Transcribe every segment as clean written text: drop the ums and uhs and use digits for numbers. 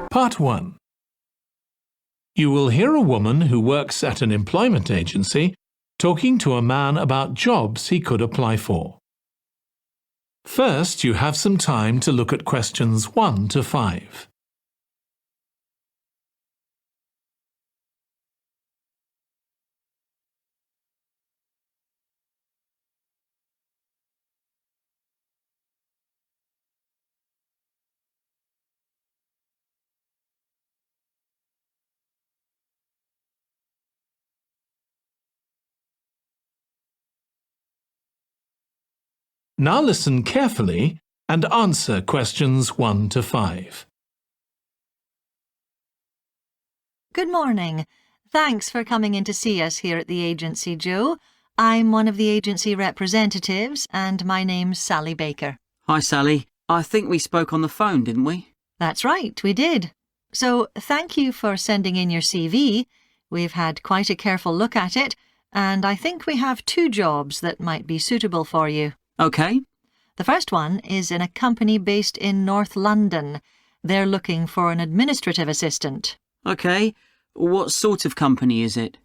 Part 1. You will hear a woman who works at an employment agency talking to a man about jobs he could apply for. First, you have some time to look at questions 1 to 5. Now listen carefully and answer questions 1 to 5. Good morning. Thanks for coming in to see us here at the agency, Joe. I'm one of the agency representatives and my name's Sally Baker. Hi, Sally. I think we spoke on the phone, didn't we? That's right, we did. So thank you for sending in your CV. We've had quite a careful look at it, and I think we have 2 jobs that might be suitable for you. OK. The first one is in a company based in North London. They're looking for an administrative assistant. OK. What sort of company is it?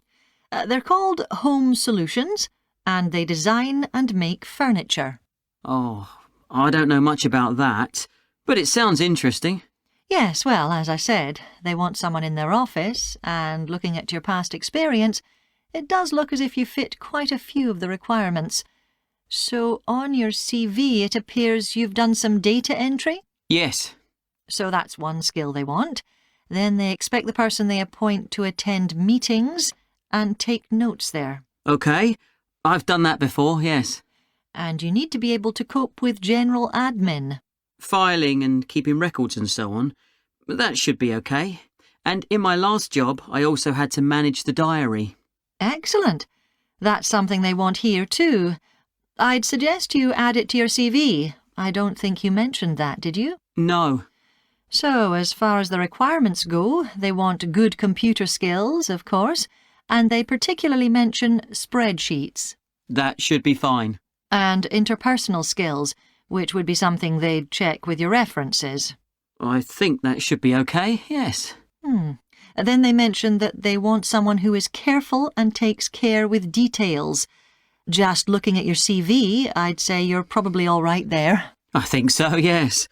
They're called Home Solutions, and they design and make furniture. Oh, I don't know much about that, but it sounds interesting. Yes, well, as I said, they want someone in their office, and looking at your past experience, it does look as if you fit quite a few of the requirements. So on your CV it appears you've done some data entry? Yes. So that's one skill they want. Then they expect the person they appoint to attend meetings and take notes there. OK. I've done that before, yes. And you need to be able to cope with general admin. Filing and keeping records and so on. That should be OK. And in my last job, I also had to manage the diary. Excellent. That's something they want here too. I'd suggest you add it to your CV. I don't think you mentioned that, did you? No. So, as far as the requirements go, they want good computer skills, of course, and they particularly mention spreadsheets. That should be fine. And interpersonal skills, which would be something they'd check with your references. I think that should be OK, yes. Then they mention that they want someone who is careful and takes care with details. Just looking at your CV, I'd say you're probably all right there. I think so, yes.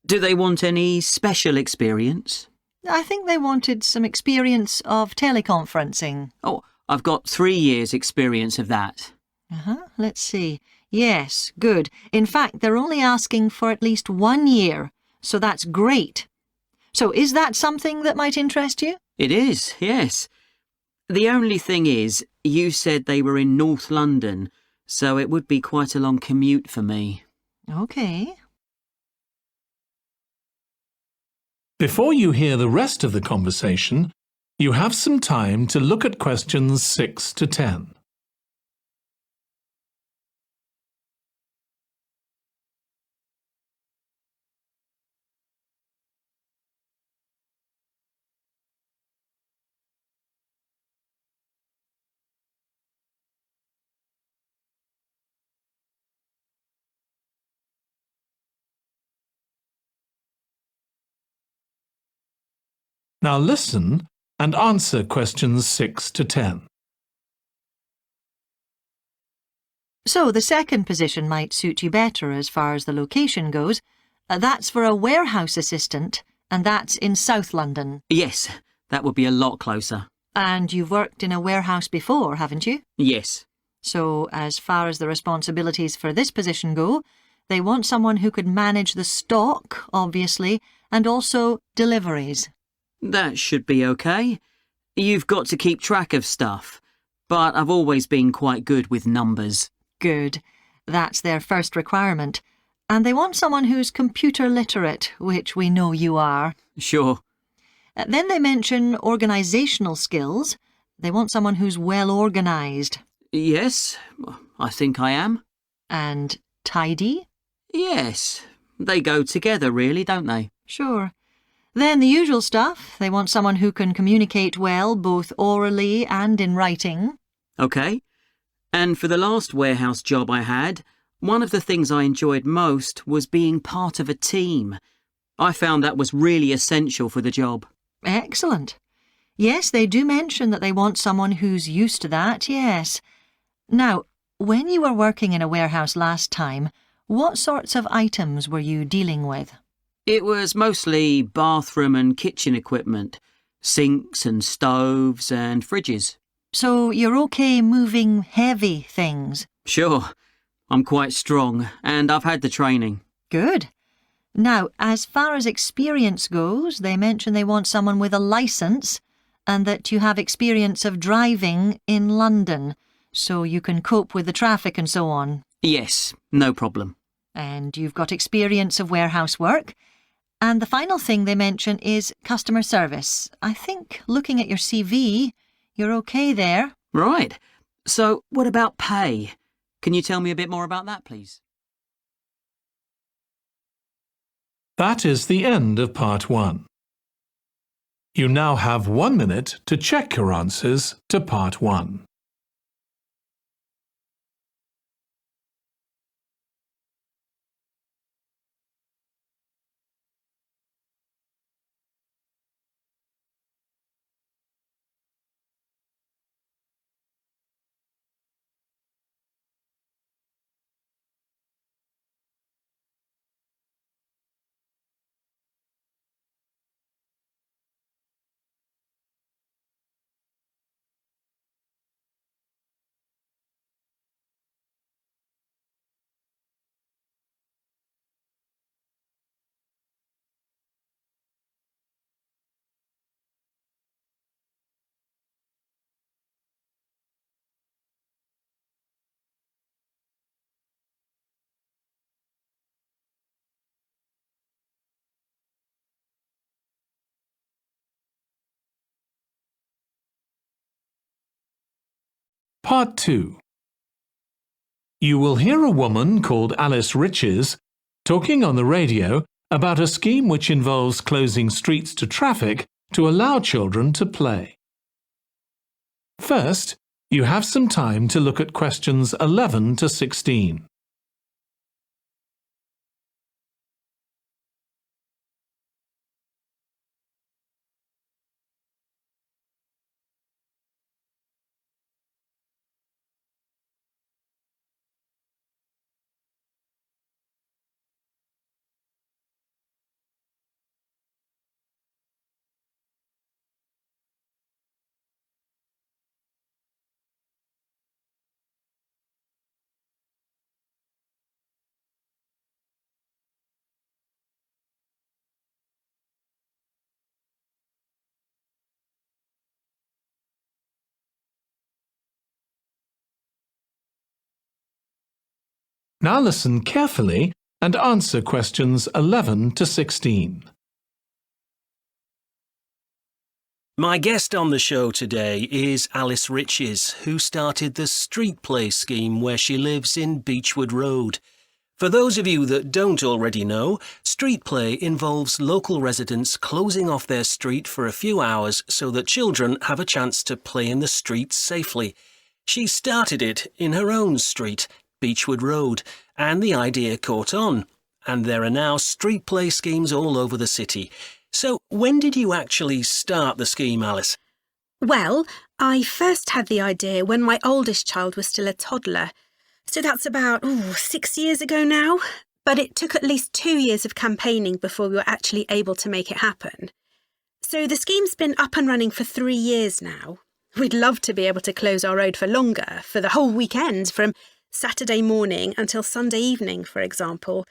Do they want any special experience? I think they wanted some experience of teleconferencing. Oh, I've got 3 years' experience of that. Let's see. Yes, good. In fact, they're only asking for at least 1 year, so that's great. So is that something that might interest you? It is, yes. The only thing is, you said they were in North London, so it would be quite a long commute for me. OK. Before you hear the rest of the conversation, you have some time to look at questions 6 to 10. Now listen and answer questions 6 to 10. So the second position might suit you better as far as the location goes. That's for a warehouse assistant, and that's in South London. Yes, that would be a lot closer. And you've worked in a warehouse before, haven't you? Yes. So as far as the responsibilities for this position go, they want someone who could manage the stock, obviously, and also deliveries. That should be OK. You've got to keep track of stuff, but I've always been quite good with numbers. Good. That's their first requirement. And they want someone who's computer literate, which we know you are. Sure. Then they mention organisational skills. They want someone who's well organised. Yes, I think I am. And tidy? Yes, they go together really, don't they? Sure. Then the usual stuff. They want someone who can communicate well, both orally and in writing. OK. And for the last warehouse job I had, one of the things I enjoyed most was being part of a team. I found that was really essential for the job. Excellent. Yes, they do mention that they want someone who's used to that, yes. Now, when you were working in a warehouse last time, what sorts of items were you dealing with? It was mostly bathroom and kitchen equipment, sinks and stoves and fridges. So you're okay moving heavy things? Sure, I'm quite strong and I've had the training. Good. Now, as far as experience goes, they mention they want someone with a licence and that you have experience of driving in London, so you can cope with the traffic and so on. Yes, no problem. And you've got experience of warehouse work. And the final thing they mention is customer service. I think, looking at your CV, you're okay there. Right. So, what about pay? Can you tell me a bit more about that, please? That is the end of part 1. You now have 1 minute to check your answers to part 1. Part 2. You will hear a woman called Alice Riches talking on the radio about a scheme which involves closing streets to traffic to allow children to play. First, you have some time to look at questions 11 to 16. Now listen carefully and answer questions 11 to 16. My guest on the show today is Alice Riches, who started the street play scheme where she lives in Beechwood Road. For those of you that don't already know, street play involves local residents closing off their street for a few hours so that children have a chance to play in the streets safely. She started it in her own street, Beechwood Road, and the idea caught on. And there are now street play schemes all over the city. So when did you actually start the scheme, Alice? Well, I first had the idea when my oldest child was still a toddler. So that's about 6 years ago now. But it took at least 2 years of campaigning before we were actually able to make it happen. So the scheme's been up and running for 3 years now. We'd love to be able to close our road for longer, for the whole weekend, from Saturday morning until Sunday evening, for example.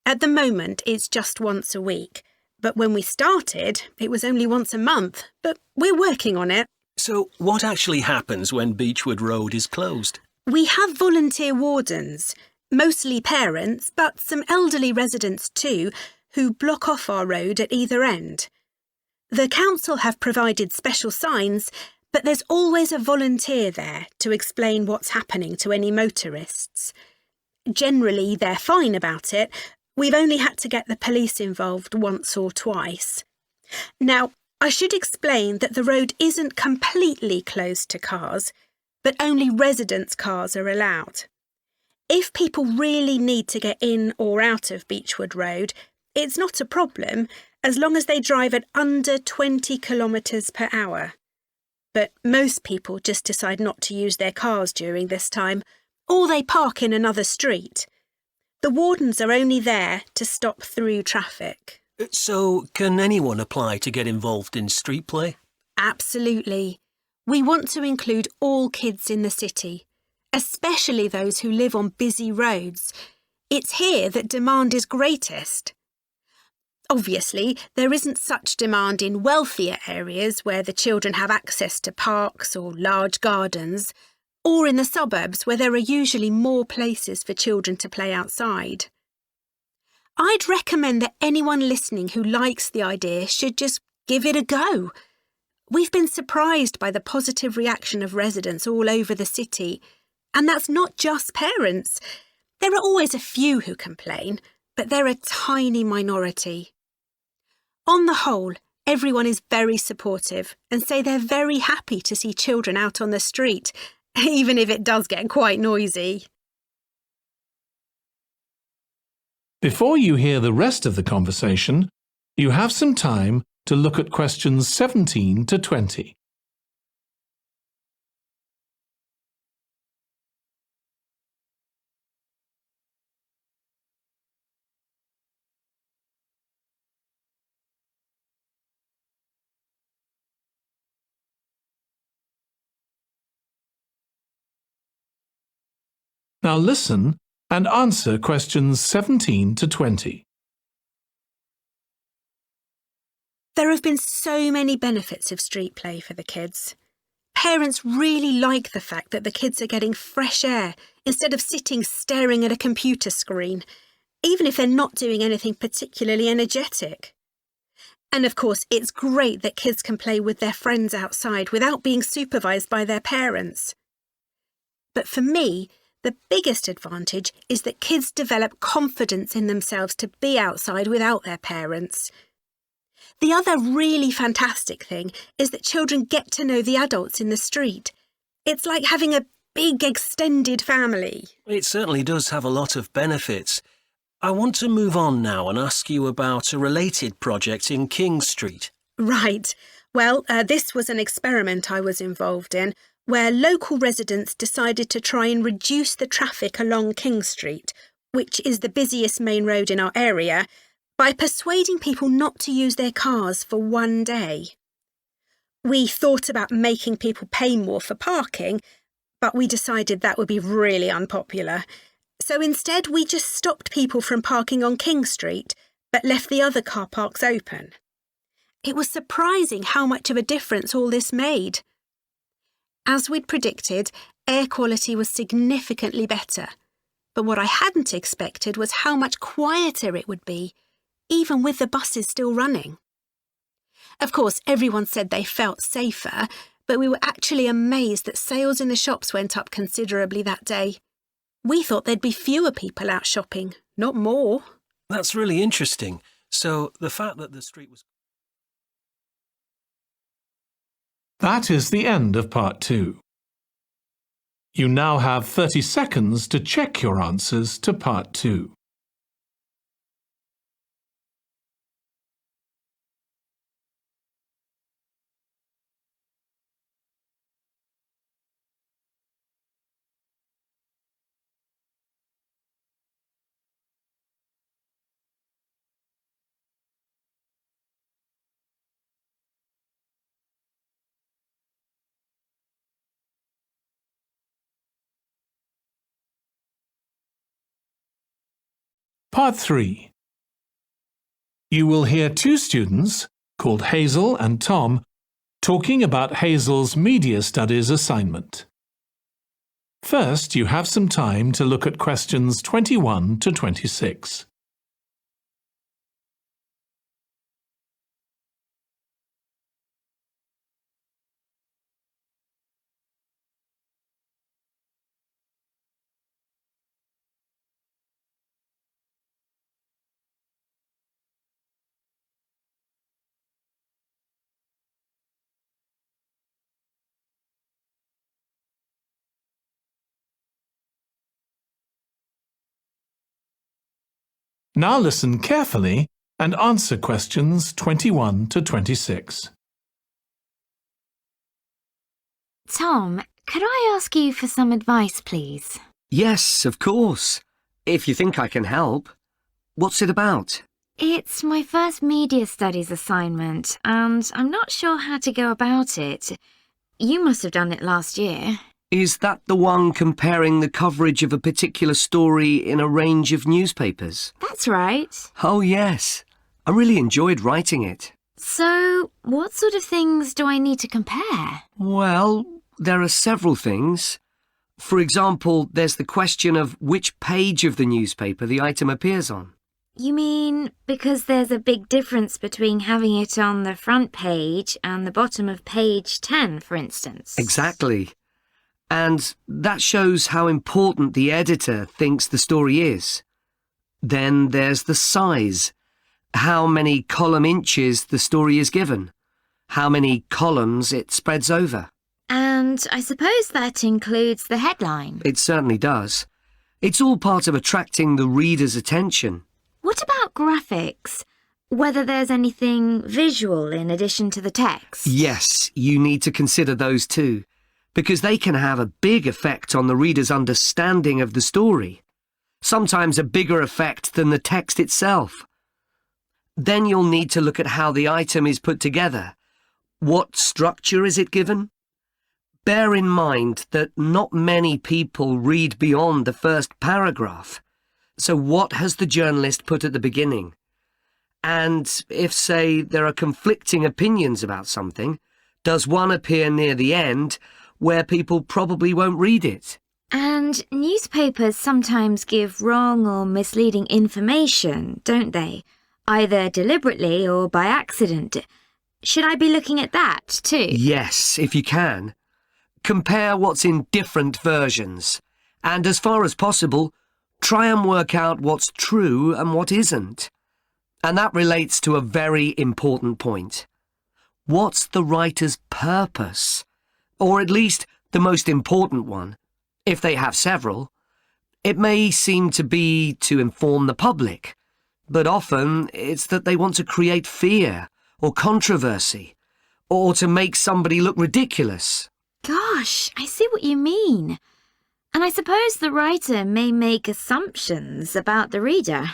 At the moment, it's just once a week. But when we started, it was only once a month. But we're working on it. So what actually happens when Beechwood Road is closed? We have volunteer wardens, mostly parents, but some elderly residents too, who block off our road at either end. The council have provided special signs, but there's always a volunteer there to explain what's happening to any motorists. Generally, they're fine about it. We've only had to get the police involved once or twice. Now, I should explain that the road isn't completely closed to cars, but only residents' cars are allowed. If people really need to get in or out of Beechwood Road, It's not a problem as long as they drive at under 20 kilometres per hour. But most people just decide not to use their cars during this time, or they park in another street. The wardens are only there to stop through traffic. So, can anyone apply to get involved in street play? Absolutely. We want to include all kids in the city, especially those who live on busy roads. It's here that demand is greatest. Obviously, there isn't such demand in wealthier areas where the children have access to parks or large gardens, or in the suburbs where there are usually more places for children to play outside. I'd recommend that anyone listening who likes the idea should just give it a go. We've been surprised by the positive reaction of residents all over the city, and that's not just parents. There are always a few who complain, but they're a tiny minority. On the whole, everyone is very supportive and say they're very happy to see children out on the street, even if it does get quite noisy. Before you hear the rest of the conversation, you have some time to look at questions 17 to 20. Now listen and answer questions 17 to 20. There have been so many benefits of street play for the kids. Parents really like the fact that the kids are getting fresh air instead of sitting staring at a computer screen, even if they're not doing anything particularly energetic. And of course, it's great that kids can play with their friends outside without being supervised by their parents. But for me, the biggest advantage is that kids develop confidence in themselves to be outside without their parents. The other really fantastic thing is that children get to know the adults in the street. It's like having a big extended family. It certainly does have a lot of benefits. I want to move on now and ask you about a related project in King Street. Right. Well, this was an experiment I was involved in, where local residents decided to try and reduce the traffic along King Street, which is the busiest main road in our area, by persuading people not to use their cars for one day. We thought about making people pay more for parking, but we decided that would be really unpopular. So instead, we just stopped people from parking on King Street, but left the other car parks open. It was surprising how much of a difference all this made. As we'd predicted, air quality was significantly better, but what I hadn't expected was how much quieter it would be, even with the buses still running. Of course, everyone said they felt safer, but we were actually amazed that sales in the shops went up considerably that day. We thought there'd be fewer people out shopping, not more. That's really interesting. So the fact that the street was... That is the end of part 2. You now have 30 seconds to check your answers to part 2. Part 3. You will hear two students, called Hazel and Tom, talking about Hazel's media studies assignment. First, you have some time to look at questions 21 to 26. Now listen carefully and answer questions 21 to 26. Tom, could I ask you for some advice, please? Yes, of course. If you think I can help. What's it about? It's my first media studies assignment, and I'm not sure how to go about it. You must have done it last year. Is that the one comparing the coverage of a particular story in a range of newspapers? That's right. Oh, yes. I really enjoyed writing it. So, what sort of things do I need to compare? Well, there are several things. For example, there's the question of which page of the newspaper the item appears on. You mean because there's a big difference between having it on the front page and the bottom of page 10, for instance? Exactly. And that shows how important the editor thinks the story is. Then there's the size. How many column inches the story is given. How many columns it spreads over. And I suppose that includes the headline. It certainly does. It's all part of attracting the reader's attention. What about graphics? Whether there's anything visual in addition to the text? Yes, you need to consider those too, because they can have a big effect on the reader's understanding of the story. Sometimes a bigger effect than the text itself. Then you'll need to look at how the item is put together. What structure is it given? Bear in mind that not many people read beyond the first paragraph. So what has the journalist put at the beginning? And if, say, there are conflicting opinions about something, does one appear near the end where people probably won't read it? And newspapers sometimes give wrong or misleading information, don't they? Either deliberately or by accident. Should I be looking at that too? Yes, if you can. Compare what's in different versions. And as far as possible, try and work out what's true and what isn't. And that relates to a very important point. What's the writer's purpose? Or at least the most important one, if they have several. It may seem to be to inform the public, but often it's that they want to create fear or controversy, or to make somebody look ridiculous. Gosh, I see what you mean. And I suppose the writer may make assumptions about the reader.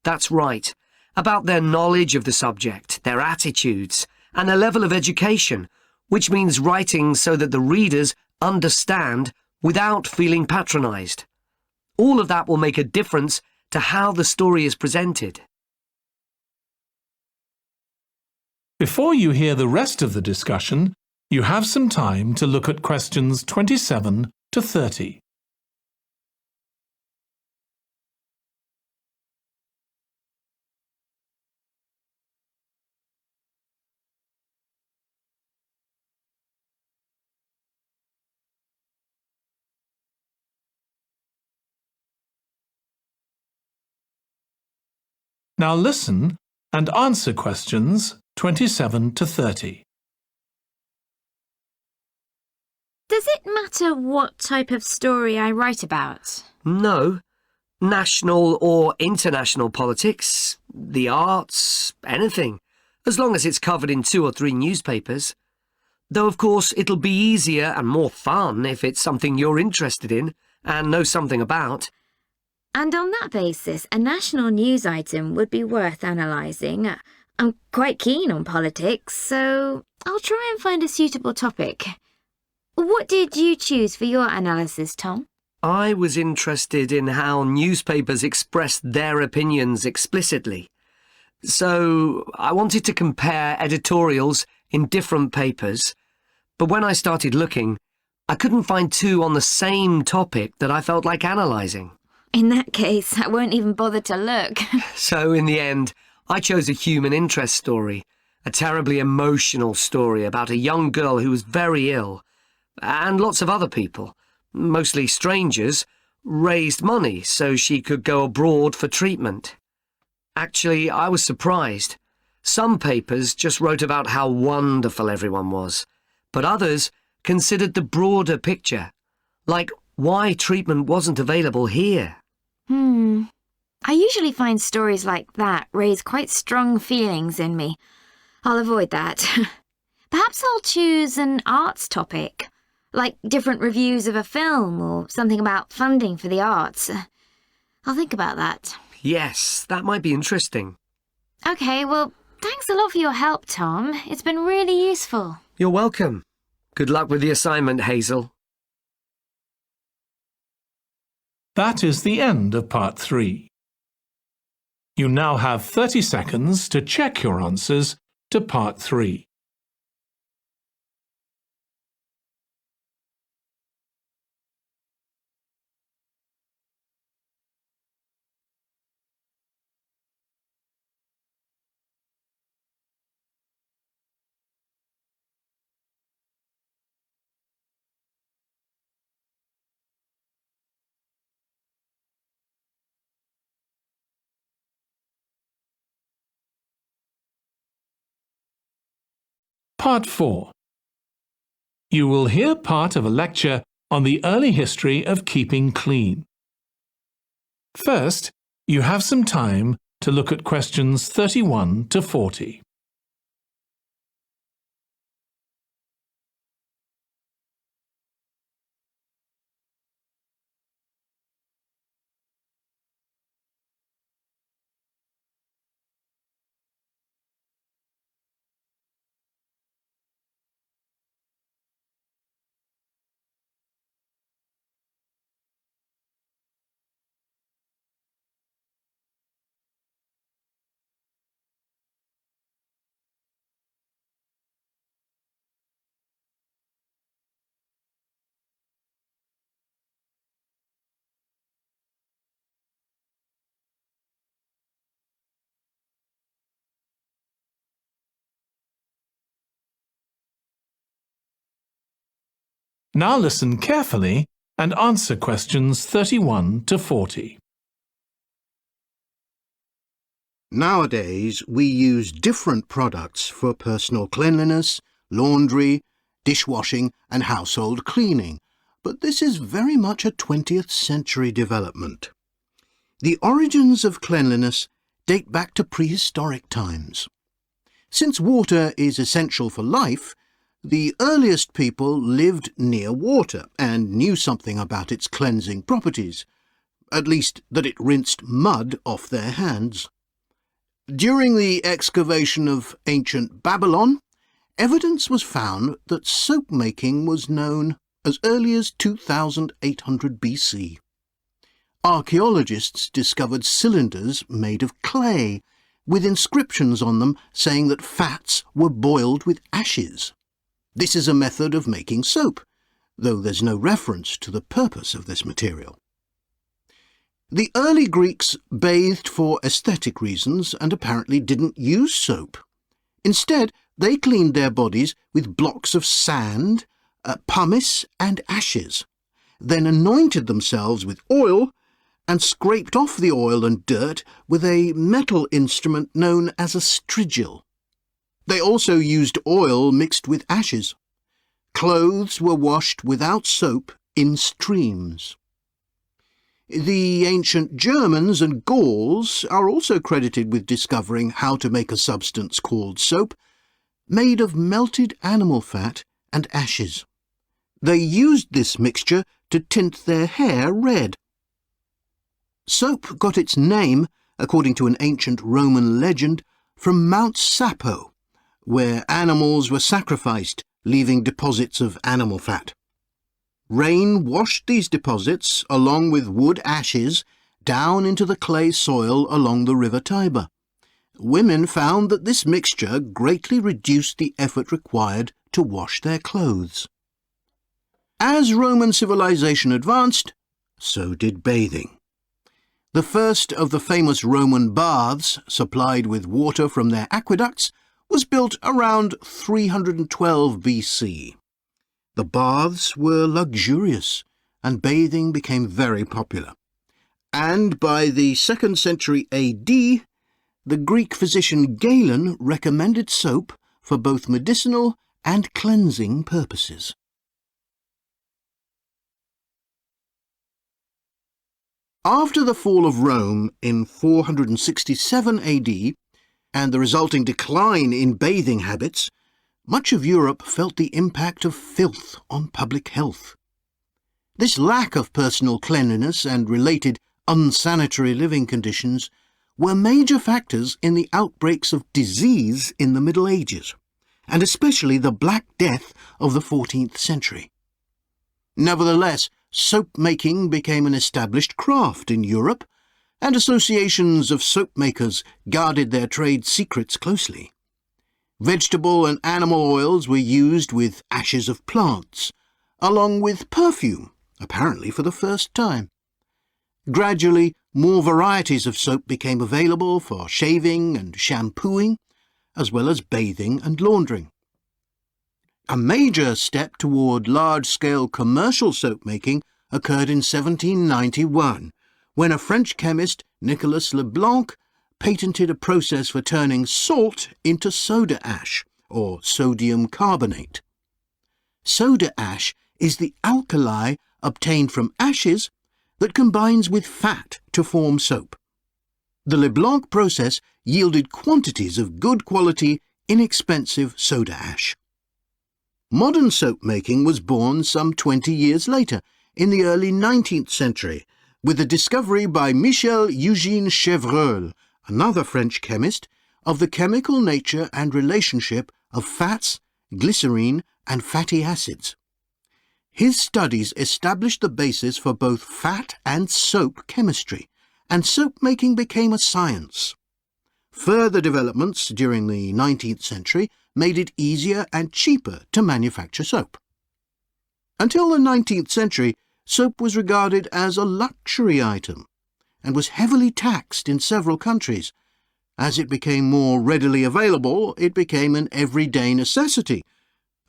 That's right. About their knowledge of the subject, their attitudes, and their level of education, which means writing so that the readers understand without feeling patronised. All of that will make a difference to how the story is presented. Before you hear the rest of the discussion, you have some time to look at questions 27 to 30. Now listen and answer questions 27 to 30. Does it matter what type of story I write about? No. National or international politics, the arts, anything, as long as it's covered in 2 or 3 newspapers. Though, of course, it'll be easier and more fun if it's something you're interested in and know something about. And on that basis, a national news item would be worth analysing. I'm quite keen on politics, so I'll try and find a suitable topic. What did you choose for your analysis, Tom? I was interested in how newspapers express their opinions explicitly. So I wanted to compare editorials in different papers, but when I started looking, I couldn't find 2 on the same topic that I felt like analysing. In that case, I won't even bother to look. So in the end, I chose a human interest story, a terribly emotional story about a young girl who was very ill, and lots of other people, mostly strangers, raised money so she could go abroad for treatment. Actually, I was surprised. Some papers just wrote about how wonderful everyone was, but others considered the broader picture, like why treatment wasn't available here. I usually find stories like that raise quite strong feelings in me. I'll avoid that. Perhaps I'll choose an arts topic, like different reviews of a film or something about funding for the arts. I'll think about that. Yes, that might be interesting. OK, well, thanks a lot for your help, Tom. It's been really useful. You're welcome. Good luck with the assignment, Hazel. That is the end of part 3. You now have 30 seconds to check your answers to part 3. Part 4. You will hear part of a lecture on the early history of keeping clean. First, you have some time to look at questions 31 to 40. Now listen carefully and answer questions 31 to 40. Nowadays, we use different products for personal cleanliness, laundry, dishwashing and household cleaning, but this is very much a 20th century development. The origins of cleanliness date back to prehistoric times. Since water is essential for life, the earliest people lived near water and knew something about its cleansing properties, at least that it rinsed mud off their hands. During the excavation of ancient Babylon, evidence was found that soap making was known as early as 2800 BC. Archaeologists discovered cylinders made of clay, with inscriptions on them saying that fats were boiled with ashes. This is a method of making soap, though there's no reference to the purpose of this material. The early Greeks bathed for aesthetic reasons and apparently didn't use soap. Instead, they cleaned their bodies with blocks of sand, pumice and ashes, then anointed themselves with oil and scraped off the oil and dirt with a metal instrument known as a strigil. They also used oil mixed with ashes. Clothes were washed without soap in streams. The ancient Germans and Gauls are also credited with discovering how to make a substance called soap, made of melted animal fat and ashes. They used this mixture to tint their hair red. Soap got its name, according to an ancient Roman legend, from Mount Sapo, where animals were sacrificed, leaving deposits of animal fat. Rain washed these deposits, along with wood ashes, down into the clay soil along the river Tiber. Women found that this mixture greatly reduced the effort required to wash their clothes. As Roman civilization advanced, so did bathing. The first of the famous Roman baths, supplied with water from their aqueducts, was built around 312 BC. The baths were luxurious, and bathing became very popular. And by the 2nd century AD, the Greek physician Galen recommended soap for both medicinal and cleansing purposes. After the fall of Rome in 467 AD and the resulting decline in bathing habits, much of Europe felt the impact of filth on public health. This lack of personal cleanliness and related unsanitary living conditions were major factors in the outbreaks of disease in the Middle Ages, and especially the Black Death of the 14th century. Nevertheless, soap-making became an established craft in Europe, and associations of soap makers guarded their trade secrets closely. Vegetable and animal oils were used with ashes of plants, along with perfume, apparently for the first time. Gradually, more varieties of soap became available for shaving and shampooing, as well as bathing and laundering. A major step toward large-scale commercial soap-making occurred in 1791, when a French chemist, Nicolas Leblanc, patented a process for turning salt into soda ash, or sodium carbonate. Soda ash is the alkali obtained from ashes that combines with fat to form soap. The Leblanc process yielded quantities of good quality, inexpensive soda ash. Modern soap-making was born some 20 years later, in the early 19th century, with the discovery by Michel-Eugène Chevreul, another French chemist, of the chemical nature and relationship of fats, glycerine, and fatty acids. His studies established the basis for both fat and soap chemistry, and soap-making became a science. Further developments during the 19th century made it easier and cheaper to manufacture soap. Until the 19th century, soap was regarded as a luxury item and was heavily taxed in several countries. As it became more readily available, it became an everyday necessity,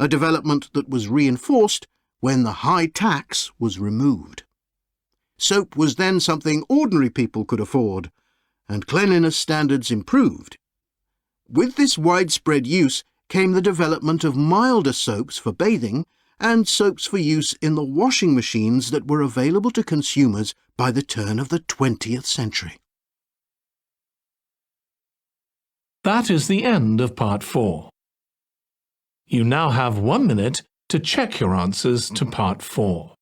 a development that was reinforced when the high tax was removed. Soap was then something ordinary people could afford, and cleanliness standards improved. With this widespread use came the development of milder soaps for bathing and soaps for use in the washing machines that were available to consumers by the turn of the 20th century. That is the end of Part 4. You now have 1 minute to check your answers to Part 4.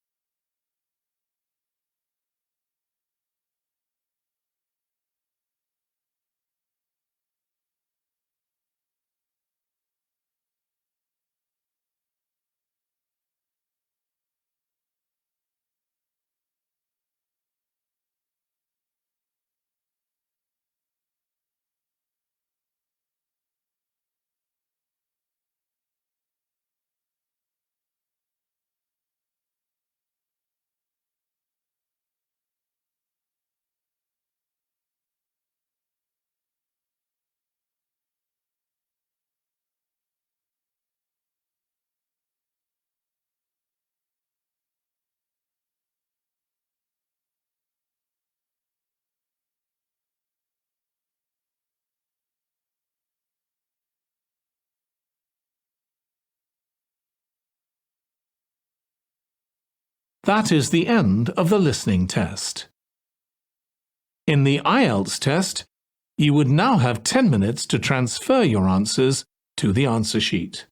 That is the end of the listening test. In the IELTS test, you would now have 10 minutes to transfer your answers to the answer sheet.